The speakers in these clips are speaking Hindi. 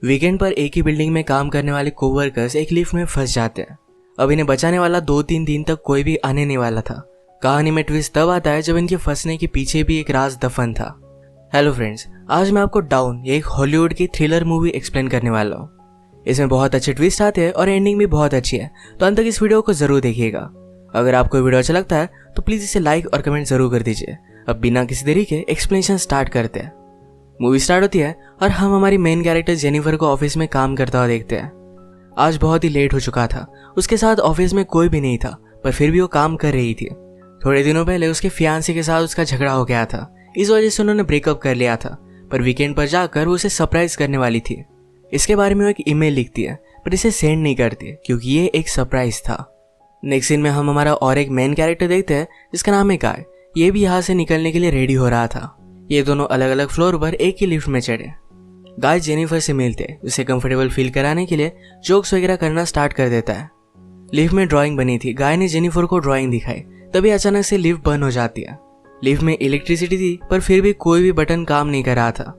वीकेंड पर एक ही बिल्डिंग में काम करने वाले कोवर्कर्स एक लिफ्ट में फंस जाते हैं। अब इन्हें बचाने वाला 2-3 दिन तक कोई भी आने नहीं वाला था। कहानी में ट्विस्ट तब आता है जब इनके फंसने के पीछे भी एक राज दफन था। हेलो फ्रेंड्स, आज मैं आपको डाउन ये एक हॉलीवुड की थ्रिलर मूवी एक्सप्लेन करने वाला हूँ। इसमें बहुत अच्छे ट्विस्ट आते हैं और एंडिंग भी बहुत अच्छी है, तो अंत तक इस वीडियो को जरूर देखिएगा। अगर आपको वीडियो अच्छा लगता है तो प्लीज इसे लाइक और कमेंट जरूर कर दीजिए। अब बिना किसी देरी के एक्सप्लेनेशन स्टार्ट करते हैं। मूवी स्टार्ट होती है और हम हमारी मेन कैरेक्टर जेनिफर को ऑफिस में काम करता हुआ देखते हैं। आज बहुत ही लेट हो चुका था, उसके साथ ऑफिस में कोई भी नहीं था, पर फिर भी वो काम कर रही थी। थोड़े दिनों पहले उसके फियांसे के साथ उसका झगड़ा हो गया था, इस वजह से उन्होंने ब्रेकअप कर लिया था। पर वीकेंड पर जाकर वो उसे सरप्राइज करने वाली थी। इसके बारे में वो एक ईमेल लिखती है, पर इसे सेंड नहीं करती क्योंकि ये एक सरप्राइज था। नेक्स्ट सीन में हम हमारा और एक मेन कैरेक्टर देखते हैं जिसका नाम है गाय। ये भी यहाँ से निकलने के लिए रेडी हो रहा था। ये दोनों अलग अलग फ्लोर पर एक ही लिफ्ट में चढ़े। गाय जेनिफर से मिलते उसे कंफर्टेबल फील कराने के लिए जोक्स वगैरह करना स्टार्ट कर देता है। लिफ्ट में ड्राइंग बनी थी, गाय ने जेनिफर को ड्राइंग दिखाई, तभी अचानक से लिफ्ट बंद हो जाती है। लिफ्ट में इलेक्ट्रिसिटी थी पर फिर भी कोई भी बटन काम नहीं कर रहा था।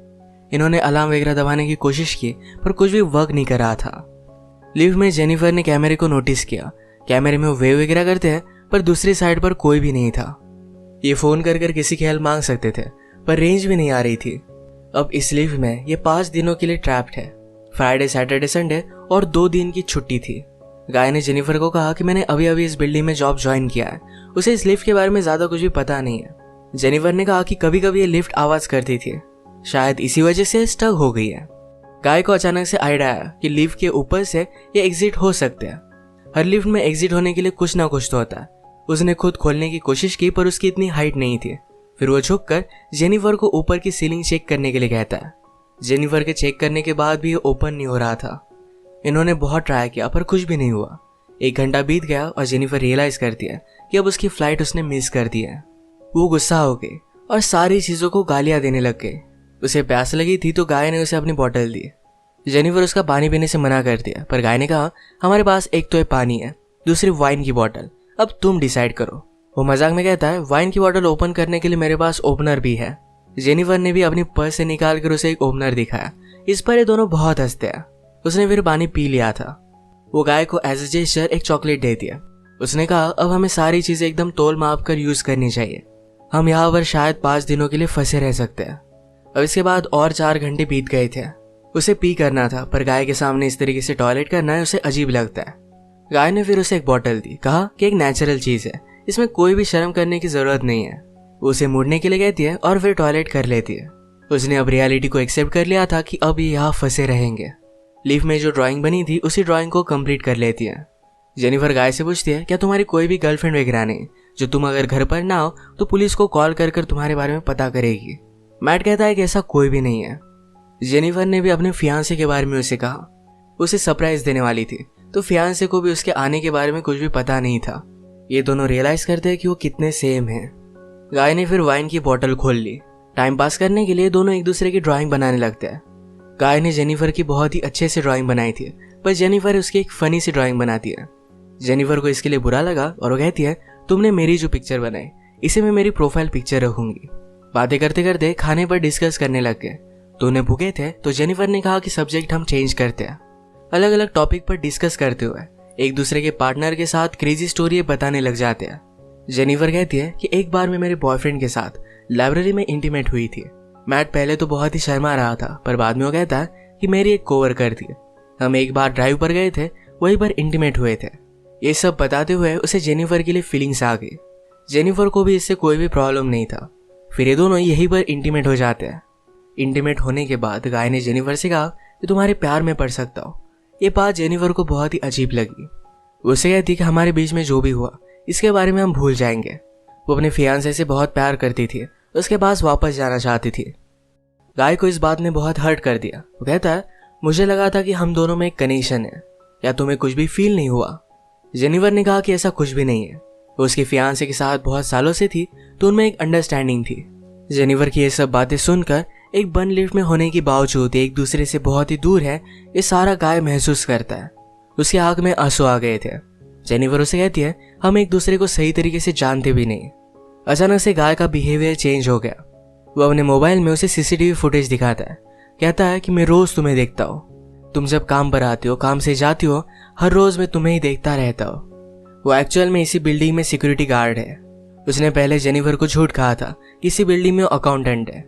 इन्होंने अलार्म वगैरह दबाने की कोशिश की पर कुछ भी वर्क नहीं कर रहा था। लिफ्ट में जेनिफर ने कैमरे को नोटिस किया। कैमरे में वो वेव वगैरह करते हैं पर दूसरी साइड पर कोई भी नहीं था। ये फोन कर किसी की हेल्प मांग सकते थे पर रेंज भी नहीं आ रही थी। अब इस लिफ्ट में ये 5 दिनों के लिए ट्रैप्ड है। फ्राइडे, सैटरडे, संडे और 2 दिन की छुट्टी थी। गाय ने जेनिफर को कहा कि मैंने अभी अभी इस बिल्डिंग में जॉब ज्वाइन किया है, उसे इस लिफ्ट के बारे में ज्यादा कुछ भी पता नहीं है। जेनिफर ने कहा कि कभी कभी ये लिफ्ट आवाज करती थी, शायद इसी वजह से स्टक हो गई है। गाय को अचानक से आइडिया आया कि लिफ्ट के ऊपर से ये एग्जिट हो सकते हैं। हर लिफ्ट में एग्जिट होने के लिए कुछ ना कुछ तो होता है। उसने खुद खोलने की कोशिश की पर उसकी इतनी हाइट नहीं थी। फिर वो झुककर जेनिफर को ऊपर की सीलिंग चेक करने के लिए कहता है। जेनिफर के चेक करने के बाद भी ये ओपन नहीं हो रहा था। इन्होंने बहुत ट्राई किया पर कुछ भी नहीं हुआ। 1 घंटा बीत गया और जेनिफर रियलाइज करती है कि अब उसकी फ्लाइट उसने मिस कर दी है। वो गुस्सा हो गई और सारी चीजों को गालियां देने लग गई। उसे प्यास लगी थी तो गाय ने उसे अपनी बोतल दी। जेनिफर उसका पानी पीने से मना कर दिया, पर गाय ने कहा हमारे पास एक तो पानी है, दूसरी वाइन की बोतल, अब तुम डिसाइड करो। वो मजाक में कहता है वाइन की बोतल ओपन करने के लिए मेरे पास ओपनर भी है। जेनिफर ने भी अपनी पर्स से निकाल कर उसे एक ओपनर दिखाया। इस पर ये दोनों बहुत हंसते हैं। उसने फिर पानी पी लिया था। वो गाय को एज ए जेस्चर एक चॉकलेट दे दिया। उसने कहा अब हमें सारी चीजें एकदम तोल माप कर यूज करनी चाहिए। हम यहाँ पर शायद 5 दिनों के लिए फंसे रह सकते हैं। अब इसके बाद और 4 घंटे बीत गए थे। उसे पी करना था पर गाय के सामने इस तरीके से टॉयलेट करना उसे अजीब लगता है। गाय ने फिर उसे एक बोतल दी, कहा कि एक नेचुरल चीज है, इसमें कोई भी शर्म करने की जरूरत नहीं है। वो उसे मुड़ने के लिए कहती है और फिर टॉयलेट कर लेती है। उसने अब रियलिटी को एक्सेप्ट कर लिया था कि अब ये यहाँ फंसे रहेंगे। लिफ्ट में जो ड्राइंग बनी थी उसी ड्राइंग को कंप्लीट कर लेती है। जेनिफर गाय से पूछती है क्या तुम्हारी कोई भी गर्लफ्रेंड वगैरह नहीं, जो तुम अगर घर पर ना हो तो पुलिस को कॉल कर तुम्हारे बारे में पता करेगी। मैट कहता है कि ऐसा कोई भी नहीं है। जेनिफर ने भी अपने फियांसे के बारे में उसे कहा। उसे सरप्राइज देने वाली थी तो फियांसे को भी उसके आने के बारे में कुछ भी पता नहीं था। ये दोनों रियलाइज करते हैं कि वो कितने सेम हैं। गाय ने फिर वाइन की बोतल खोल ली। टाइम पास करने के लिए दोनों एक दूसरे की ड्राइंग बनाने लगते हैं। गाय ने जेनिफर की बहुत ही अच्छे से ड्राइंग बनाई थी, पर जेनिफर उसकी एक फनी सी ड्राइंग बनाती है। जेनिफर को इसके लिए बुरा लगा और वो कहती है तुमने मेरी जो पिक्चर बनाई इसे मैं मेरी प्रोफाइल पिक्चर रखूंगी। बातें करते करते खाने पर डिस्कस करने लग गए। दोनों भूखे थे तो जेनिफर ने कहा कि सब्जेक्ट हम चेंज करते हैं। अलग अलग टॉपिक पर डिस्कस करते हुए एक दूसरे के पार्टनर के साथ क्रेजी स्टोरी बताने लग जाते हैं। जेनिफर कहती है कि एक बार मैं मेरे बॉयफ्रेंड के साथ लाइब्रेरी में इंटीमेट हुई थी। मैट पहले तो बहुत ही शर्मा रहा था पर बाद में वो कहता है कि मेरी एक कोवर्कर थी, हम एक बार ड्राइव पर गए थे, वहीं पर इंटीमेट हुए थे। ये सब बताते हुए उसे जेनिफर के लिए फीलिंग्स आ गई। जेनिफर को भी इससे कोई भी प्रॉब्लम नहीं था। फिर ये दोनों यहीं पर इंटीमेट हो जाते हैं। इंटीमेट होने के बाद गाय ने जेनिफर से कहा कि तुम्हारे प्यार में पड़ सकता हूँ। ये बात जेनिफर को बहुत ही अजीब लगी। उसे कहती कि हमारे बीच में जो भी हुआ इसके बारे में हम भूल जाएंगे। वो अपने फियांसे से बहुत प्यार करती थी, उसके पास वापस जाना चाहती थी। गाय को इस बात ने बहुत हर्ट कर दिया। वो कहता है मुझे लगा था कि हम दोनों में एक कनेक्शन है, या तुम्हें कुछ भी फील नहीं हुआ। जेनिफर ने कहा कि ऐसा कुछ भी नहीं है। वो उसके फियांसे के साथ बहुत सालों से थी तो उनमें एक अंडरस्टैंडिंग थी। जेनिफर की ये सब बातें सुनकर एक बंद लिफ्ट में होने के बावजूद एक दूसरे से बहुत ही दूर है, ये सारा गाय महसूस करता है। उसकी आंख में आंसू आ गए थे। जेनिफर उसे कहती है हम एक दूसरे को सही तरीके से जानते भी नहीं। अचानक से गाय का बिहेवियर चेंज हो गया। वो अपने मोबाइल में उसे सीसीटीवी फुटेज दिखाता है। कहता है कि मैं रोज तुम्हें देखता हूँ। तुम जब काम पर आती हो, काम से जाती हो, हर रोज मैं तुम्हें ही देखता रहता हूँ। वो एक्चुअल में इसी बिल्डिंग में सिक्योरिटी गार्ड है। उसने पहले जेनिफर को झूठ कहा था कि इसी बिल्डिंग में अकाउंटेंट है।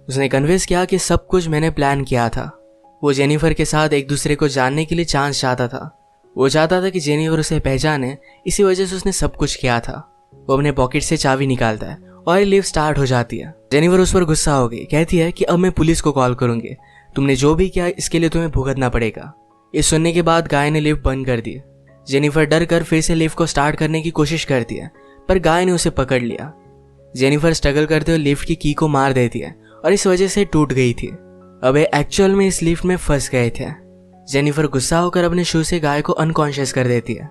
उसने कन्विंस किया कि सब कुछ मैंने प्लान किया था। वो जेनिफर के साथ एक दूसरे को जानने के लिए चांस चाहता था। वो चाहता था कि जेनिफर उसे पहचाने, इसी वजह से उसने सब कुछ किया था। वो अपने पॉकेट से चाबी निकालता है और लिफ्ट स्टार्ट हो जाती है। जेनिफर उस पर गुस्सा हो गई, कहती है कि अब मैं पुलिस को कॉल करूंगी, तुमने जो भी किया इसके लिए तुम्हें भुगतना पड़ेगा। ये सुनने के बाद गाय ने लिफ्ट बंद कर दी। जेनिफर डर कर फिर से लिफ्ट को स्टार्ट करने की कोशिश करती है, पर गाय ने उसे पकड़ लिया। जेनिफर स्ट्रगल करते हुए लिफ्ट की की को मार देती है और इस वजह से टूट गई थी। अब ये एक्चुअल में इस लिफ्ट में फंस गए थे। जेनिफर गुस्सा होकर अपने शू से गाय को अनकॉन्शियस कर देती है।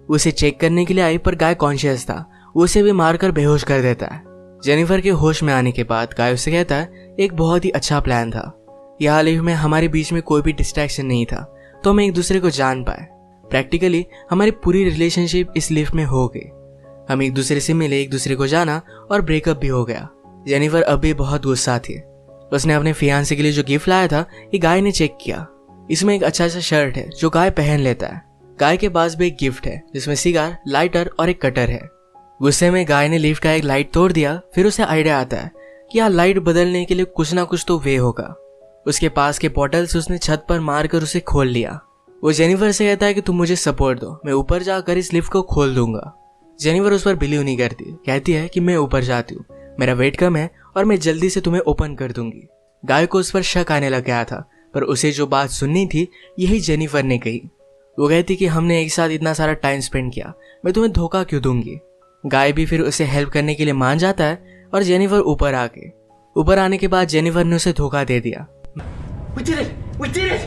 उसे चेक करने के लिए आई, पर गाय कॉन्शियस था। उसे भी मारकर बेहोश कर देता है। जेनिफर के होश में आने के बाद गाय उससे कहता है, एक बहुत ही अच्छा प्लान था। यहाँ लिफ्ट में हमारे बीच में कोई भी डिस्ट्रैक्शन नहीं था, तो हम एक दूसरे को जान पाए। प्रैक्टिकली हमारी पूरी रिलेशनशिप इस लिफ्ट में हो गई। हम एक दूसरे से मिले, एक दूसरे को जाना और ब्रेकअप भी हो गया। जेनिफर अब भी बहुत गुस्सा थी। उसने अपने फियांसे के लिए जो गिफ्ट लाया था, ये गाय ने चेक किया। इसमें एक अच्छा सा शर्ट है जो गाय पहन लेता है। गाय के पास भी एक गिफ्ट है जिसमें सिगार, लाइटर और एक कटर है। गुस्से में गाय ने लिफ्ट का एक लाइट तोड़ दिया। फिर उसे आइडिया आता है कि यहाँ लाइट बदलने के लिए कुछ ना कुछ तो वे होगा। उसके पास के पोर्टल से उसने छत पर मारकर उसे खोल लिया। वो जेनिफर से कहता है कि तुम मुझे सपोर्ट दो, मैं ऊपर जाकर इस लिफ्ट को खोल दूंगा। जेनिफर उस पर बिलीव नहीं करती, कहती है कि मैं ऊपर जाती हूँ, मेरा वेट कम है और मैं जल्दी से तुम्हें ओपन कर दूंगी। गाय को उस पर शक आने लग गया था, पर उसे जो बात सुननी थी यही जेनिफर ने कही। वो कहती कि हमने एक साथ इतना सारा टाइम स्पेंड किया, मैं तुम्हें धोखा क्यों दूंगी। गाय भी फिर उसे हेल्प करने के लिए मान जाता है और जेनिफर ऊपर आने के बाद जेनिफर ने उसे धोखा दे दिया। We did it! We did it!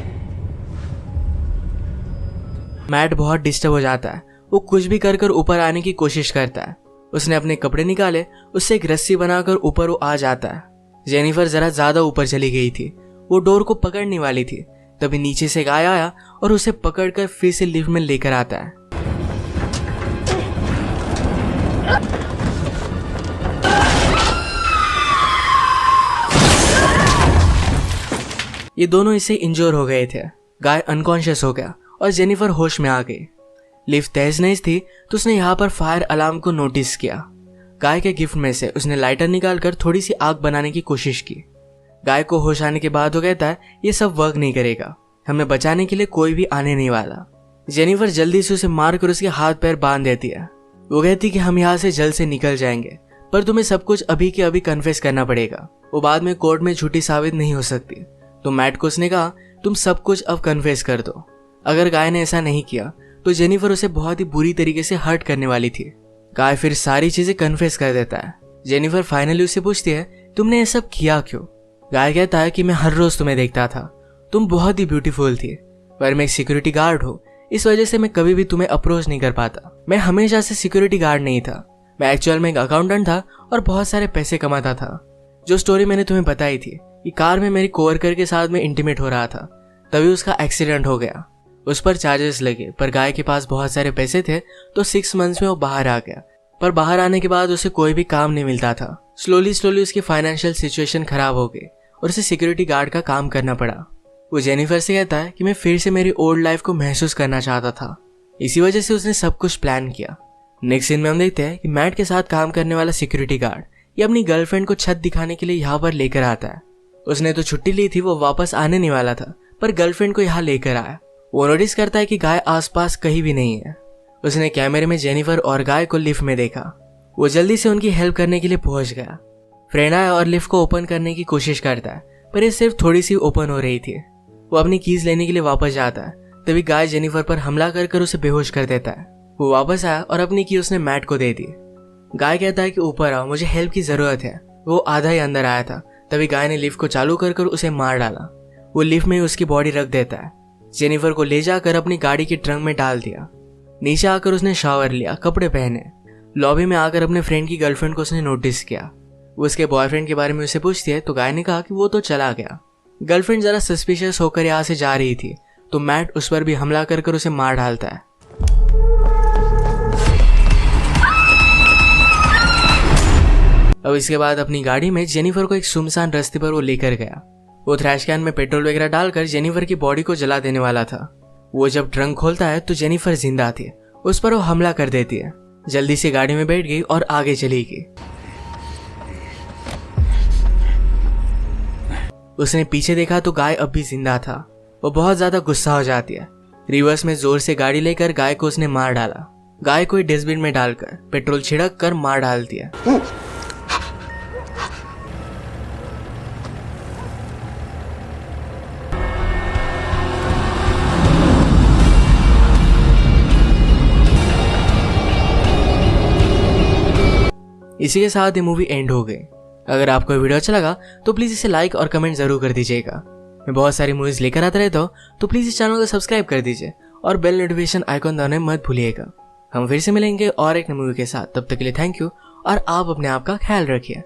मैट बहुत डिस्टर्ब हो जाता है। वो कुछ भी कर ऊपर आने की कोशिश करता है। उसने अपने कपड़े निकाले, उससे एक रस्सी बनाकर ऊपर वो आ जाता है। जेनिफर जरा ज्यादा ऊपर चली गई थी। वो डोर को पकड़ने वाली थी, तभी नीचे से गाय आया और उसे पकड़कर फिर से लिफ्ट में लेकर आता है। ये दोनों इससे इंजोर हो गए थे। गाय अनकॉन्शियस हो गया और जेनिफर होश में आ गई। लिफ्ट तेज नहीं थी तो उसने यहाँ पर फायर अलार्म को नोटिस किया। गाय के गिफ्ट में से उसने लाइटर निकालकर थोड़ी सी आग बनाने की कोशिश की। गाय को होश आने के बाद वो कहता है, ये सब वर्क नहीं करेगा, हमें बचाने के लिए कोई भी आने नहीं वाला। जेनिफर जल्दी से उसे मारकर उसके हाथ पैर बांध देती है। वो कहती कि हम यहाँ से जल्द से निकल जाएंगे, पर तुम्हें सब कुछ अभी के अभी कन्फेस करना पड़ेगा। वो बाद में कोर्ट में झूठी साबित नहीं हो सकती। तो मैट को उसने कहा, तुम सब कुछ अब कन्फेस कर दो। अगर गाय ने ऐसा नहीं किया तो जेनिफर उसे बहुत ही बुरी तरीके से हर्ट करने वाली थी। गाय फिर सारी चीजें कन्फेस कर देता है। जेनिफर फाइनली उससे पूछती है, तुमने ये सब किया क्यों। गाय कहता है कि मैं हर रोज तुम्हें देखता था, तुम बहुत ही ब्यूटीफुल थी, पर मैं एक सिक्योरिटी गार्ड हूँ, इस वजह से मैं कभी भी तुम्हें अप्रोच नहीं कर पाता। मैं हमेशा से सिक्योरिटी गार्ड नहीं था, मैं एक्चुअल में एक अकाउंटेंट था और बहुत सारे पैसे कमाता था। जो स्टोरी मैंने तुम्हें बताई थी कि कार में मेरी कोवर्कर के साथ में इंटीमेट हो रहा था, तभी उसका एक्सीडेंट हो गया। उस पर चार्जेस लगे, पर गाय के पास बहुत सारे पैसे थे तो 6 मंथ्स में वो बाहर आ गया। पर बाहर आने के बाद उसे कोई भी काम नहीं मिलता था। स्लोली उसकी फाइनेंशियल सिचुएशन खराब हो गई और उसे सिक्योरिटी गार्ड का काम करना पड़ा। वो जेनिफर से कहता है कि मैं फिर से मेरी ओल्ड लाइफ को महसूस करना चाहता था, इसी वजह से उसने सब कुछ प्लान किया। नेक्स्ट सीन में हम देखते हैं कि मैट के साथ काम करने वाला सिक्योरिटी गार्ड ये अपनी गर्लफ्रेंड को छत दिखाने के लिए यहाँ पर लेकर आता है। उसने तो छुट्टी ली थी, वो वापस आने नहीं वाला था, पर गर्लफ्रेंड को यहाँ लेकर आया। वो नोटिस करता है कि गाय आसपास कहीं भी नहीं है। उसने कैमरे में जेनिफर और गाय को लिफ्ट में देखा। वो जल्दी से उनकी हेल्प करने के लिए पहुंच गया। फ्रेंड आया और लिफ्ट को ओपन करने की कोशिश करता है, पर ये सिर्फ थोड़ी सी ओपन हो रही थी। वो अपनी कीज लेने के लिए वापस जाता है, तभी गाय जेनिफर पर हमला कर उसे बेहोश कर देता है। वो वापस आया और अपनी की उसने मैट को दे दी। गाय कहता है कि ऊपर आओ, मुझे हेल्प की जरूरत है। वो आधा ही अंदर आया था, तभी गाय ने लिफ्ट को चालू कर उसे मार डाला। वो लिफ्ट में उसकी बॉडी रख देता है। जेनिफर को ले जाकर अपनी गाड़ी के ट्रंक में डाल दिया। नीचे आकर उसने शावर लिया, कपड़े पहने। लॉबी में आकर अपने फ्रेंड की गर्लफ्रेंड को उसने नोटिस किया। वो उसके बॉयफ्रेंड के बारे में उसे पूछती है तो गाय ने कहा कि वो तो चला गया। गर्लफ्रेंड जरा सस्पिशियस होकर यहाँ से जा रही थी तो मैट उस पर भी हमला कर उसे मार डालता है। अब इसके बाद अपनी गाड़ी में जेनिफर को एक सुनसान रास्ते पर वो लेकर गया। वो थ्रैश कैन में पेट्रोल वगैरह डालकर जेनिफर की बॉडी को जला देने वाला था। वो जब ट्रंक खोलता है तो जेनिफर जिंदा आती है। उस पर वो हमला कर देती है। जल्दी से गाड़ी में बैठ गई और आगे चली गई। उसने पीछे देखा तो गाय अब भी जिंदा था। वो बहुत ज्यादा गुस्सा हो जाती है। रिवर्स में जोर से गाड़ी लेकर गाय को उसने मार डाला। गाय को डस्टबिन में डालकर पेट्रोल छिड़क कर मार डालती है। इसी के साथ ये मूवी एंड हो गई। अगर आपको ये वीडियो अच्छा लगा तो प्लीज इसे लाइक और कमेंट जरूर कर दीजिएगा। मैं बहुत सारी मूवीज लेकर आता रहता हूँ, तो प्लीज इस चैनल को सब्सक्राइब कर दीजिए और बेल नोटिफिकेशन आइकॉन दबाना मत भूलिएगा। हम फिर से मिलेंगे और एक नई मूवी के साथ। तब तक के लिए थैंक यू और आप अपने आप का ख्याल रखिए।